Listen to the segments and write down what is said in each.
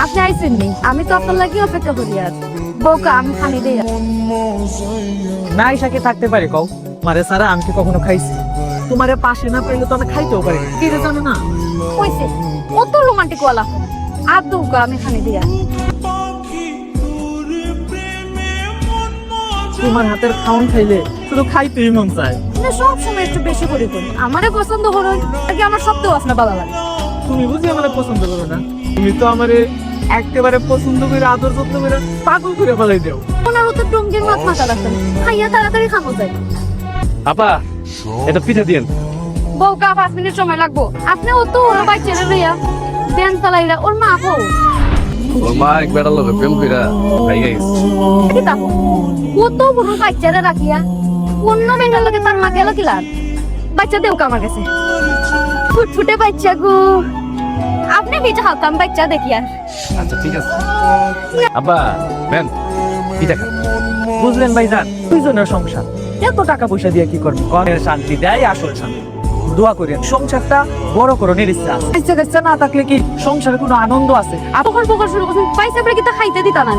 আপনি আইসেন নি, আমি তো আপনার লাগি অপেক্ষা করি আর বউকা আমি খানি দেই। না ইসাকে থাকতে পারে কও মারে সারা আমি কি কখনো খাইছি? তোমারে পাশে না পাইলে তো আমি খাইতেও পারি কি রে জানো না? কইছে কত রোমান্টিক ওয়ালা আর বউকা আমি খানি দেই। তোমার হাতের খাওন খাইলে শুধু খাইতেই মন চায়। না সব সময় একটু বেশি করে করি, আমারে পছন্দ করুন নাকি আমার সবটাও আপনার ভালো লাগে। তুমি বুঝি আমারে পছন্দ করো না? তুমি তো আমারে একেবারে পছন্দ করে আদর যত্ন করে পাগল করে ফেলাই দেও। ওনারও তো টঙ্গির মাছ মাথা লাগতেন, খাইয়া তাড়াতাড়ি খাবো যাই। আপা এটা পিঠা দিয়েন। বউকা 5 মিনিট সময় লাগবো। আপনি ও তো ওরা বাই ছেড়ে লইয়া দেন চালাইরা ওর মা বউ ওর মা এক বেটার লোকে প্রেম কইরা খাইয়া গেছে। কি তাকো কত বড় বাচ্চারা রাখিয়া অন্য মেয়েটার লগে তার মা গেল কি লাগ? বাচ্চা দেও আমার কাছে ফুটফুটে বাচ্চা গো। আপনি বিটা হালতাম বাচ্চা দেখি আর আচ্ছা ঠিক আছে আব্বা ম্যাম পিঠা খান। বুঝলেন ভাইজান, দুইজনের সংসার এত টাকা পয়সা দিয়ে কি করবি? কনের শান্তি দেয় আসল শান্তি। দোয়া করেন সংসারটা বড় করো নিরিচ্ছা আছে। ইচ্ছা কাচ্চা না থাকলে কি সংসারে কোনো আনন্দ আছে? বকর বকর শুরু করছেন, পয়সা পরে কি তা খাইতে দিতা না?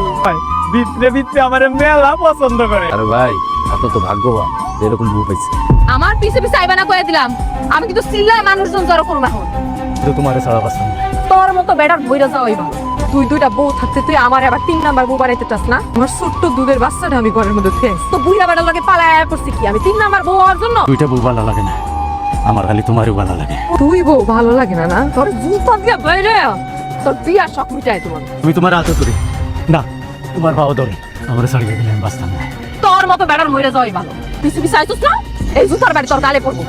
ভিতরে ভিতরে আমার মেলা পছন্দ করে। আরে ভাই আপনার তো ভাগ্যবান এরকম বউ পাইছে। আমার পিছে পিছে আইবা না কয়ে দিলাম, আমি কিন্তু সিল্লায় মানুষজন জড়ো করবো এখন। কিন্তু তোমার ছাড়া পছন্দ। তোর মতো বেটার বইরা যাওয়া হইবা। তুই দুইটা বউ থাকতে তুই আমার আবার 3 নাম্বার বউ বাড়াইতে চাস না? আমার ছোট্ট দুধের বাচ্চাটা আমি ঘরের মধ্যে ফেস তো বুইরা বেটার লগে পালায়া করছি কি আমি 3 নাম্বার বউ হওয়ার জন্য? দুইটা বউ ভালো লাগে না, আমার খালি তোমারও ভালো লাগে। তুই বউ ভালো লাগে না? না তোর জুতা দিয়া বাইরে তোর বিয়া শখ মিটাই তোমার। তুমি তোমার আদর করি না, তোমার ভাও ধরে আমার ছাড়িয়ে গেলে আমি বাঁচতাম না। তোর মতো বেটার মইরা যাওয়াই ভালো। পিছে পিছে আইছিস না, এই জুতার বাড়ি তোর গালে পড়বো।